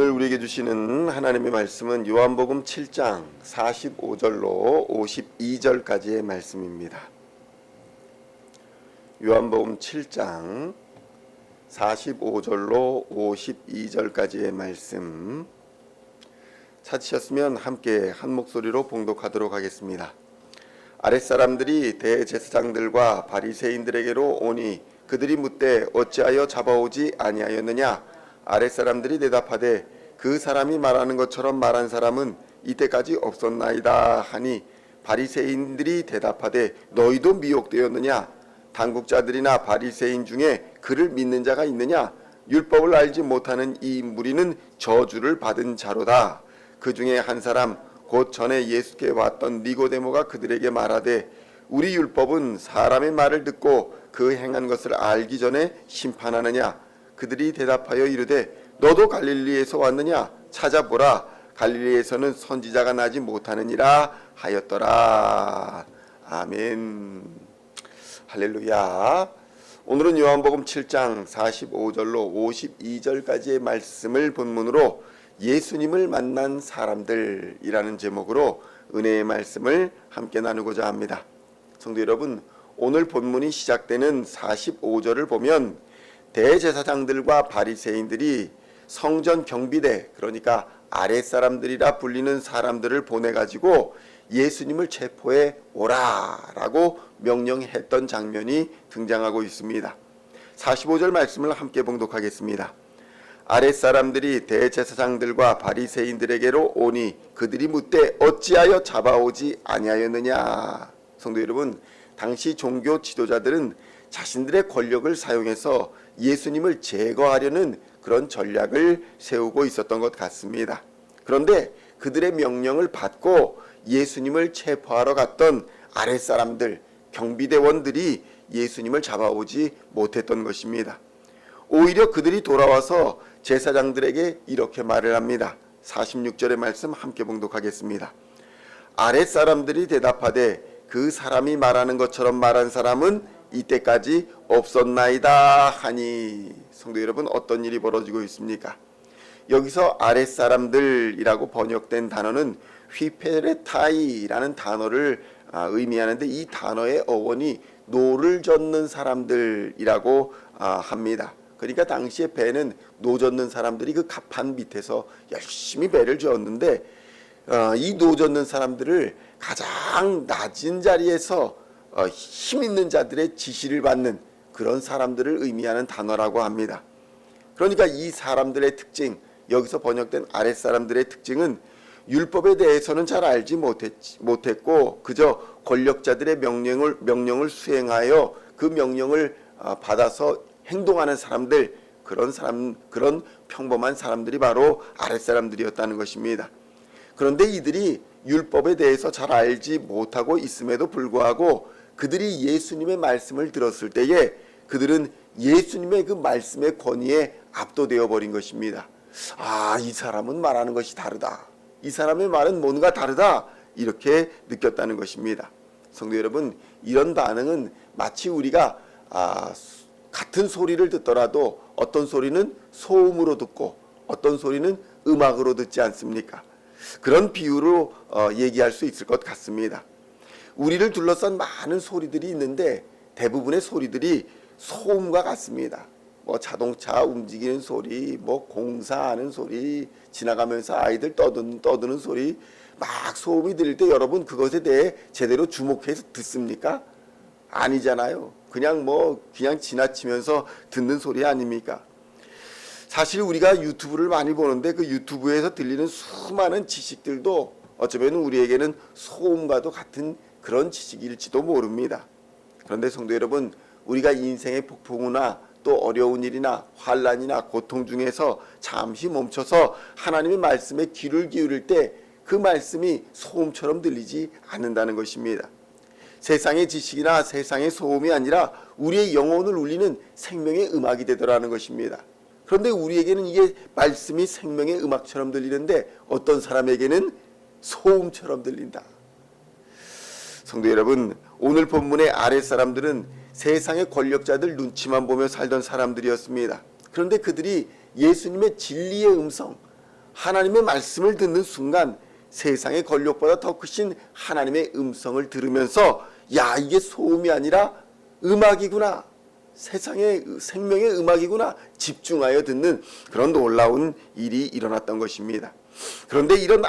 오늘 우리에게 주시는 하나님의 말씀은 요한복음 7장 45절로 52절까지의 말씀입니다. 요한복음 7장 45절로 52절까지의 말씀 찾으셨으면 함께 한 목소리로 봉독하도록 하겠습니다. 아랫사람들이 대제사장들과 바리새인들에게로 오니 그들이 묻되 어찌하여 잡아오지 아니하였느냐? 아랫사람들이 대답하되 그 사람이 말하는 것처럼 말한 사람은 이때까지 없었나이다 하니 바리새인들이 대답하되 너희도 미혹되었느냐? 당국자들이나 바리새인 중에 그를 믿는 자가 있느냐? 율법을 알지 못하는 이 무리는 저주를 받은 자로다. 그 중에 한 사람 곧 전에 예수께 왔던 니고데모가 그들에게 말하되 우리 율법은 사람의 말을 듣고 그 행한 것을 알기 전에 심판하느냐? 그들이 대답하여 이르되 너도 갈릴리에서 왔느냐? 찾아보라. 갈릴리에서는 선지자가 나지 못하느니라 하였더라. 아멘. 할렐루야. 오늘은 요한복음 7장 45절로 52절까지의 말씀을 본문으로 예수님을 만난 사람들이라는 제목으로 은혜의 말씀을 함께 나누고자 합니다. 성도 여러분, 오늘 본문이 시작되는 45절을 보면 대제사장들과 바리새인들이 성전 경비대, 그러니까 아랫사람들이라 불리는 사람들을 보내가지고 예수님을 체포해 오라라고 명령했던 장면이 등장하고 있습니다. 45절 말씀을 함께 봉독하겠습니다. 아랫사람들이 대제사장들과 바리새인들에게로 오니 그들이 묻되 어찌하여 잡아오지 아니하였느냐? 성도 여러분, 당시 종교 지도자들은 자신들의 권력을 사용해서 예수님을 제거하려는 그런 전략을 세우고 있었던 것 같습니다. 그런데 그들의 명령을 받고 예수님을 체포하러 갔던 아랫사람들, 경비대원들이 예수님을 잡아오지 못했던 것입니다. 오히려 그들이 돌아와서 제사장들에게 이렇게 말을 합니다. 46절의 말씀 함께 봉독하겠습니다. 아랫사람들이 대답하되 그 사람이 말하는 것처럼 말한 사람은 이때까지 없었나이다 하니. 성도 여러분, 어떤 일이 벌어지고 있습니까? 여기서 아랫사람들이라고 번역된 단어는 휘페레타이라는 단어를 의미하는데 이 단어의 어원이 노를 젓는 사람들이라고 합니다. 그러니까 당시에 배는 노 젓는 사람들이 그 갑판 밑에서 열심히 배를 저었는데 이 노 젓는 사람들을 가장 낮은 자리에서 힘 있는 자들의 지시를 받는 그런 사람들을 의미하는 단어라고 합니다. 그러니까 이 사람들의 특징, 여기서 번역된 아랫사람들의 특징은 율법에 대해서는 잘 알지 못했고 그저 권력자들의 명령을 수행하여 그 명령을 받아서 행동하는 사람들, 그런 평범한 사람들이 바로 아랫사람들이었다는 것입니다. 그런데 이들이 율법에 대해서 잘 알지 못하고 있음에도 불구하고 그들이 예수님의 말씀을 들었을 때에 그들은 예수님의 그 말씀의 권위에 압도되어 버린 것입니다. 이 사람은 말하는 것이 다르다. 이 사람의 말은 뭔가 다르다. 이렇게 느꼈다는 것입니다. 성도 여러분, 이런 반응은 마치 우리가 같은 소리를 듣더라도 어떤 소리는 소음으로 듣고 어떤 소리는 음악으로 듣지 않습니까? 그런 비유로 얘기할 수 있을 것 같습니다. 우리를 둘러싼 많은 소리들이 있는데 대부분의 소리들이 소음과 같습니다. 자동차 움직이는 소리, 공사하는 소리, 지나가면서 아이들 떠드는 소리, 막 소음이 들릴 때 여러분 그것에 대해 제대로 주목해서 듣습니까? 아니잖아요. 그냥 지나치면서 듣는 소리 아닙니까? 사실 우리가 유튜브를 많이 보는데 그 유튜브에서 들리는 수많은 지식들도 어쩌면 우리에게는 소음과도 같은 그런 지식일지도 모릅니다. 그런데 성도 여러분, 우리가 인생의 폭풍우나 또 어려운 일이나 환난이나 고통 중에서 잠시 멈춰서 하나님의 말씀에 귀를 기울일 때 그 말씀이 소음처럼 들리지 않는다는 것입니다. 세상의 지식이나 세상의 소음이 아니라 우리의 영혼을 울리는 생명의 음악이 되더라는 것입니다. 그런데 우리에게는 이게 말씀이 생명의 음악처럼 들리는데 어떤 사람에게는 소음처럼 들린다. 성도 여러분, 오늘 본문의 아랫사람들은 세상의 권력자들 눈치만 보며 살던 사람들이었습니다. 그런데 그들이 예수님의 진리의 음성, 하나님의 말씀을 듣는 순간 세상의 권력보다 더 크신 하나님의 음성을 들으면서 야, 이게 소음이 아니라 음악이구나, 세상의 생명의 음악이구나 집중하여 듣는 그런 놀라운 일이 일어났던 것입니다. 그런데 이런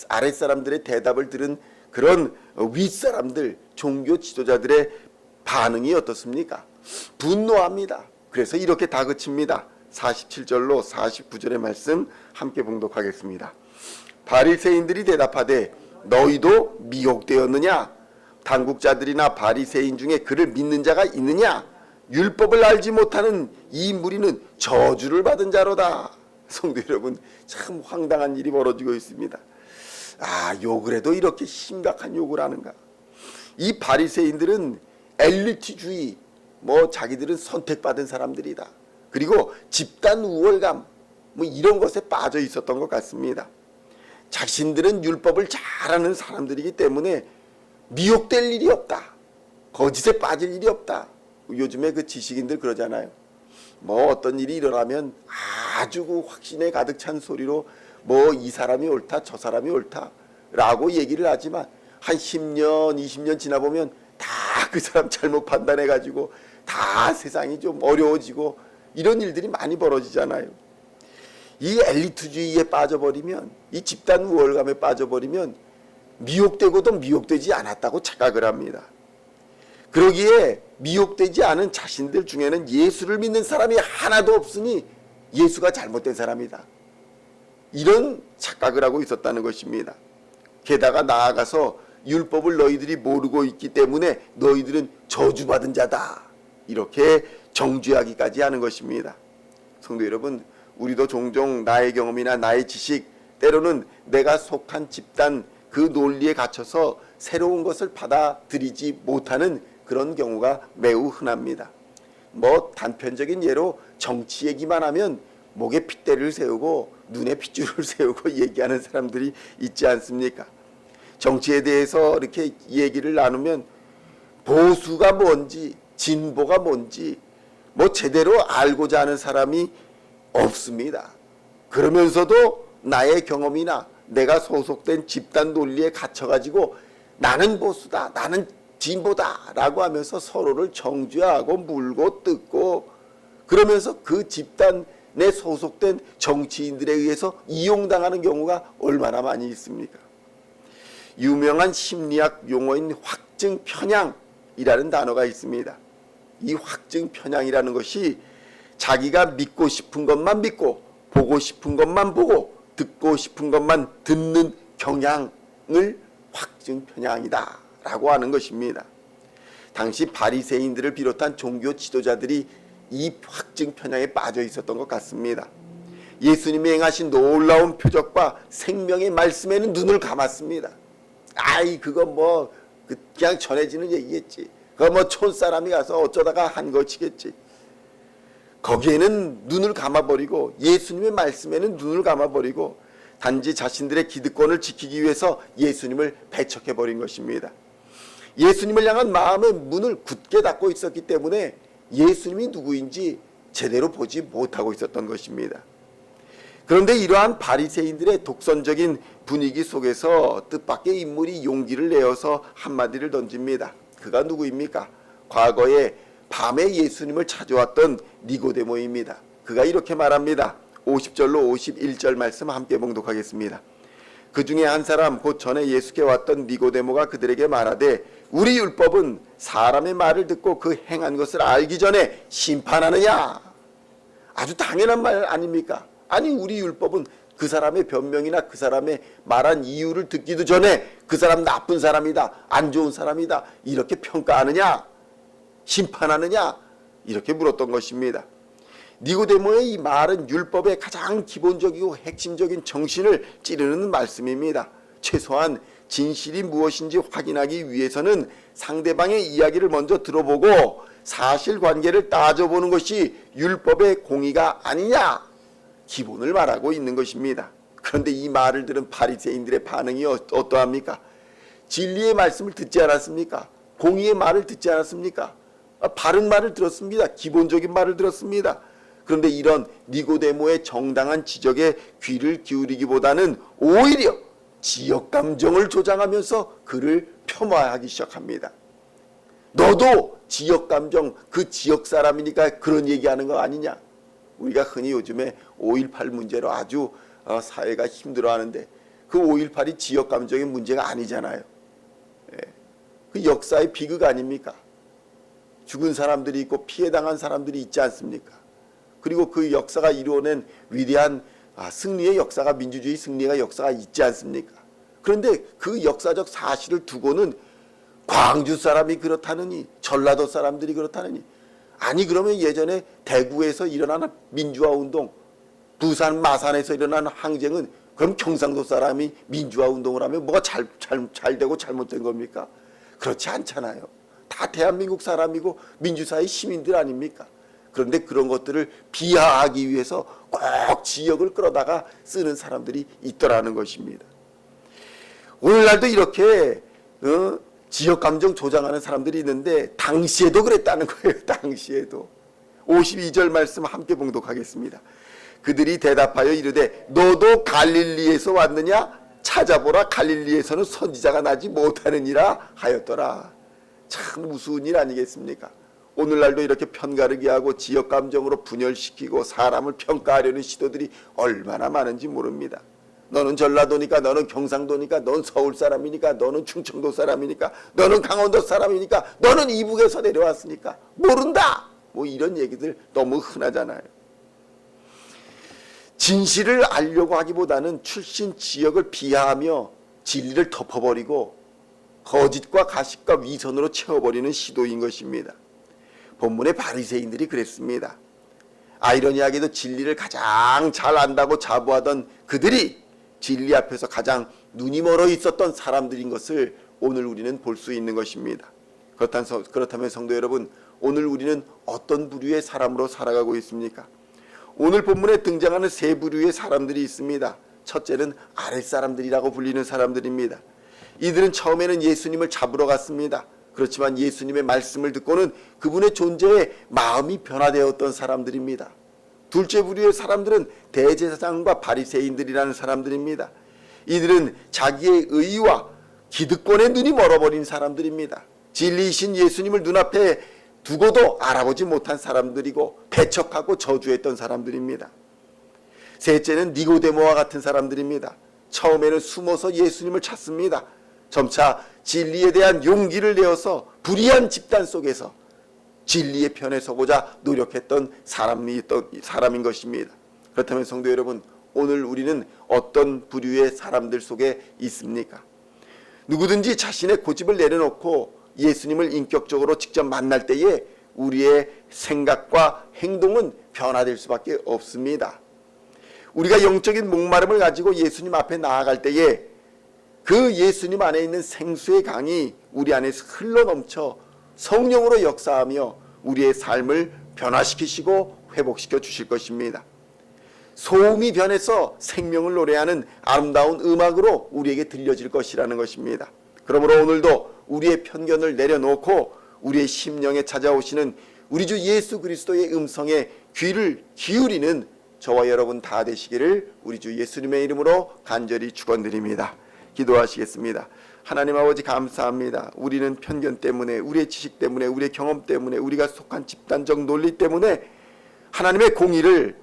아랫사람들의 대답을 들은 그런 윗사람들, 종교 지도자들의 반응이 어떻습니까? 분노합니다. 그래서 이렇게 다그칩니다. 47절로 49절의 말씀 함께 봉독하겠습니다. 바리새인들이 대답하되 너희도 미혹되었느냐? 당국자들이나 바리새인 중에 그를 믿는 자가 있느냐? 율법을 알지 못하는 이 무리는 저주를 받은 자로다. 성도 여러분, 참 황당한 일이 벌어지고 있습니다. 욕을 해도 이렇게 심각한 욕을 하는가? 이 바리새인들은 엘리트주의, 자기들은 선택받은 사람들이다. 그리고 집단 우월감, 이런 것에 빠져 있었던 것 같습니다. 자신들은 율법을 잘 아는 사람들이기 때문에 미혹될 일이 없다, 거짓에 빠질 일이 없다. 요즘에 그 지식인들 그러잖아요. 어떤 일이 일어나면 아주 그 확신에 가득 찬 소리로 이 사람이 옳다, 저 사람이 옳다 라고 얘기를 하지만 한 10년, 20년 지나보면 다 그 사람 잘못 판단해가지고 다 세상이 좀 어려워지고 이런 일들이 많이 벌어지잖아요. 이 엘리트주의에 빠져버리면, 이 집단 우월감에 빠져버리면 미혹되고도 미혹되지 않았다고 착각을 합니다. 그러기에 미혹되지 않은 자신들 중에는 예수를 믿는 사람이 하나도 없으니 예수가 잘못된 사람이다, 이런 착각을 하고 있었다는 것입니다. 게다가 나아가서 율법을 너희들이 모르고 있기 때문에 너희들은 저주받은 자다, 이렇게 정죄하기까지 하는 것입니다. 성도 여러분, 우리도 종종 나의 경험이나 나의 지식, 때로는 내가 속한 집단 그 논리에 갇혀서 새로운 것을 받아들이지 못하는 그런 경우가 매우 흔합니다. 단편적인 예로 정치 얘기만 하면 목에 핏대를 세우고 눈에 핏줄을 세우고 얘기하는 사람들이 있지 않습니까? 정치에 대해서 이렇게 얘기를 나누면 보수가 뭔지 진보가 뭔지 제대로 알고자 하는 사람이 없습니다. 그러면서도 나의 경험이나 내가 소속된 집단 논리에 갇혀가지고 나는 보수다, 나는 진보다 라고 하면서 서로를 정죄하고 물고 뜯고, 그러면서 그 집단에 소속된 정치인들에 의해서 이용당하는 경우가 얼마나 많이 있습니까? 유명한 심리학 용어인 확증 편향이라는 단어가 있습니다. 이 확증 편향이라는 것이 자기가 믿고 싶은 것만 믿고 보고 싶은 것만 보고 듣고 싶은 것만 듣는 경향을 확증 편향이다 라고 하는 것입니다. 당시 바리새인들을 비롯한 종교 지도자들이 이 확증 편향에 빠져 있었던 것 같습니다. 예수님이 행하신 놀라운 표적과 생명의 말씀에는 눈을 감았습니다. 그거 그냥 전해지는 얘기겠지. 그거 촌사람이 가서 어쩌다가 한 것이겠지. 거기에는 눈을 감아버리고, 예수님의 말씀에는 눈을 감아버리고 단지 자신들의 기득권을 지키기 위해서 예수님을 배척해버린 것입니다. 예수님을 향한 마음의 문을 굳게 닫고 있었기 때문에 예수님이 누구인지 제대로 보지 못하고 있었던 것입니다. 그런데 이러한 바리새인들의 독선적인 분위기 속에서 뜻밖의 인물이 용기를 내어서 한마디를 던집니다. 그가 누구입니까? 과거에 밤에 예수님을 찾아왔던 니고데모입니다. 그가 이렇게 말합니다. 50절로 51절 말씀 함께 봉독하겠습니다. 그 중에 한 사람 곧 전에 예수께 왔던 니고데모가 그들에게 말하되 우리 율법은 사람의 말을 듣고 그 행한 것을 알기 전에 심판하느냐? 아주 당연한 말 아닙니까? 아니, 우리 율법은 그 사람의 변명이나 그 사람의 말한 이유를 듣기도 전에 그 사람 나쁜 사람이다, 안 좋은 사람이다, 이렇게 평가하느냐? 심판하느냐? 이렇게 물었던 것입니다. 니고데모의 이 말은 율법의 가장 기본적이고 핵심적인 정신을 찌르는 말씀입니다. 최소한 진실이 무엇인지 확인하기 위해서는 상대방의 이야기를 먼저 들어보고 사실관계를 따져보는 것이 율법의 공의가 아니냐, 기본을 말하고 있는 것입니다. 그런데 이 말을 들은 바리새인들의 반응이 어떠합니까? 진리의 말씀을 듣지 않았습니까? 공의의 말을 듣지 않았습니까? 바른 말을 들었습니다. 기본적인 말을 들었습니다. 그런데 이런 니고데모의 정당한 지적에 귀를 기울이기보다는 오히려 지역 감정을 조장하면서 그를 폄하하기 시작합니다. 너도 지역 감정, 그 지역 사람이니까 그런 얘기하는 거 아니냐. 우리가 흔히 요즘에 5.18 문제로 아주 사회가 힘들어하는데 그 5.18이 지역 감정의 문제가 아니잖아요. 그 역사의 비극 아닙니까? 죽은 사람들이 있고 피해당한 사람들이 있지 않습니까? 그리고 그 역사가 이루어낸 위대한 승리의 역사가, 민주주의 승리의 역사가 있지 않습니까? 그런데 그 역사적 사실을 두고는 광주 사람이 그렇다느니, 전라도 사람들이 그렇다느니, 아니 그러면 예전에 대구에서 일어나는 민주화 운동, 부산 마산에서 일어나는 항쟁은 그럼 경상도 사람이 민주화 운동을 하면 뭐가 잘 되고 잘못된 겁니까? 그렇지 않잖아요. 다 대한민국 사람이고 민주사회 시민들 아닙니까? 그런데 그런 것들을 비하하기 위해서 꼭 지역을 끌어다가 쓰는 사람들이 있더라는 것입니다. 오늘날도 이렇게 지역 감정 조장하는 사람들이 있는데 당시에도 그랬다는 거예요. 당시에도. 52절 말씀 함께 봉독하겠습니다. 그들이 대답하여 이르되 너도 갈릴리에서 왔느냐? 찾아보라. 갈릴리에서는 선지자가 나지 못하느니라 하였더라. 참 우스운 일 아니겠습니까? 오늘날도 이렇게 편가르기 하고 지역 감정으로 분열시키고 사람을 평가하려는 시도들이 얼마나 많은지 모릅니다. 너는 전라도니까, 너는 경상도니까, 넌 서울 사람이니까, 너는 충청도 사람이니까, 너는 강원도 사람이니까, 너는 이북에서 내려왔으니까 모른다. 뭐 이런 얘기들 너무 흔하잖아요. 진실을 알려고 하기보다는 출신 지역을 비하하며 진리를 덮어버리고 거짓과 가식과 위선으로 채워버리는 시도인 것입니다. 본문의 바리새인들이 그랬습니다. 아이러니하게도 진리를 가장 잘 안다고 자부하던 그들이 진리 앞에서 가장 눈이 멀어 있었던 사람들인 것을 오늘 우리는 볼 수 있는 것입니다. 그렇다면 성도 여러분, 오늘 우리는 어떤 부류의 사람으로 살아가고 있습니까? 오늘 본문에 등장하는 세 부류의 사람들이 있습니다. 첫째는 아랫사람들이라고 불리는 사람들입니다. 이들은 처음에는 예수님을 잡으러 갔습니다. 그렇지만 예수님의 말씀을 듣고는 그분의 존재에 마음이 변화되었던 사람들입니다. 둘째 부류의 사람들은 대제사장과 바리새인들이라는 사람들입니다. 이들은 자기의 의와 기득권의 눈이 멀어버린 사람들입니다. 진리이신 예수님을 눈앞에 두고도 알아보지 못한 사람들이고 배척하고 저주했던 사람들입니다. 셋째는 니고데모와 같은 사람들입니다. 처음에는 숨어서 예수님을 찾습니다. 점차 진리에 대한 용기를 내어서 불의한 집단 속에서 진리의 편에 서고자 노력했던 사람인 것입니다. 그렇다면 성도 여러분, 오늘 우리는 어떤 부류의 사람들 속에 있습니까? 누구든지 자신의 고집을 내려놓고 예수님을 인격적으로 직접 만날 때에 우리의 생각과 행동은 변화될 수밖에 없습니다. 우리가 영적인 목마름을 가지고 예수님 앞에 나아갈 때에 그 예수님 안에 있는 생수의 강이 우리 안에서 흘러넘쳐 성령으로 역사하며 우리의 삶을 변화시키시고 회복시켜 주실 것입니다. 소음이 변해서 생명을 노래하는 아름다운 음악으로 우리에게 들려질 것이라는 것입니다. 그러므로 오늘도 우리의 편견을 내려놓고 우리의 심령에 찾아오시는 우리 주 예수 그리스도의 음성에 귀를 기울이는 저와 여러분 다 되시기를 우리 주 예수님의 이름으로 간절히 축원드립니다. 기도하시겠습니다. 하나님 아버지 감사합니다. 우리는 편견 때문에, 우리의 지식 때문에, 우리의 경험 때문에, 우리가 속한 집단적 논리 때문에 하나님의 공의를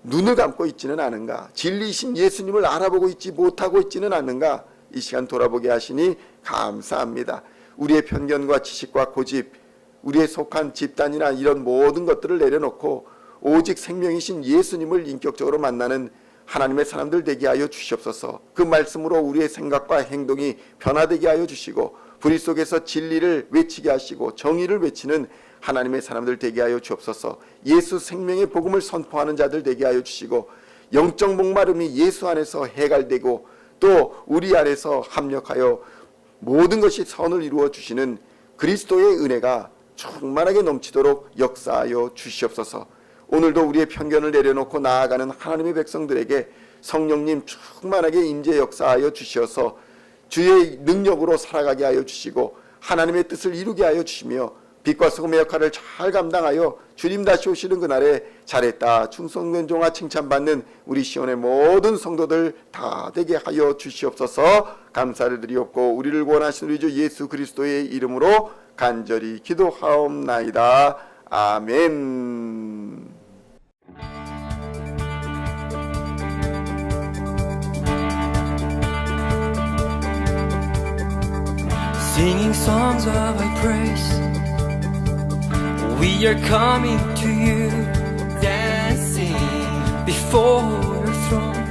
눈을 감고 있지는 않은가? 진리이신 예수님을 알아보고 있지 못하고 있지는 않는가? 이 시간 돌아보게 하시니 감사합니다. 우리의 편견과 지식과 고집, 우리의 속한 집단이나 이런 모든 것들을 내려놓고 오직 생명이신 예수님을 인격적으로 만나는 하나님의 사람들 되게 하여 주시옵소서. 그 말씀으로 우리의 생각과 행동이 변화되게 하여 주시고 불의 속에서 진리를 외치게 하시고 정의를 외치는 하나님의 사람들 되게 하여 주옵소서. 예수 생명의 복음을 선포하는 자들 되게 하여 주시고 영적 목마름이 예수 안에서 해갈되고 또 우리 안에서 합력하여 모든 것이 선을 이루어 주시는 그리스도의 은혜가 충만하게 넘치도록 역사하여 주시옵소서. 오늘도 우리의 편견을 내려놓고 나아가는 하나님의 백성들에게 성령님 충만하게 임재 역사하여 주시어서 주의 능력으로 살아가게 하여 주시고 하나님의 뜻을 이루게 하여 주시며 빛과 소금의 역할을 잘 감당하여 주님 다시 오시는 그날에 잘했다 충성된 종아 칭찬받는 우리 시온의 모든 성도들 다 되게 하여 주시옵소서. 감사를 드리옵고 우리를 구원하신 우리 주 예수 그리스도의 이름으로 간절히 기도하옵나이다. 아멘. Singing songs of Thy praise, we are coming to You, dancing before Your throne.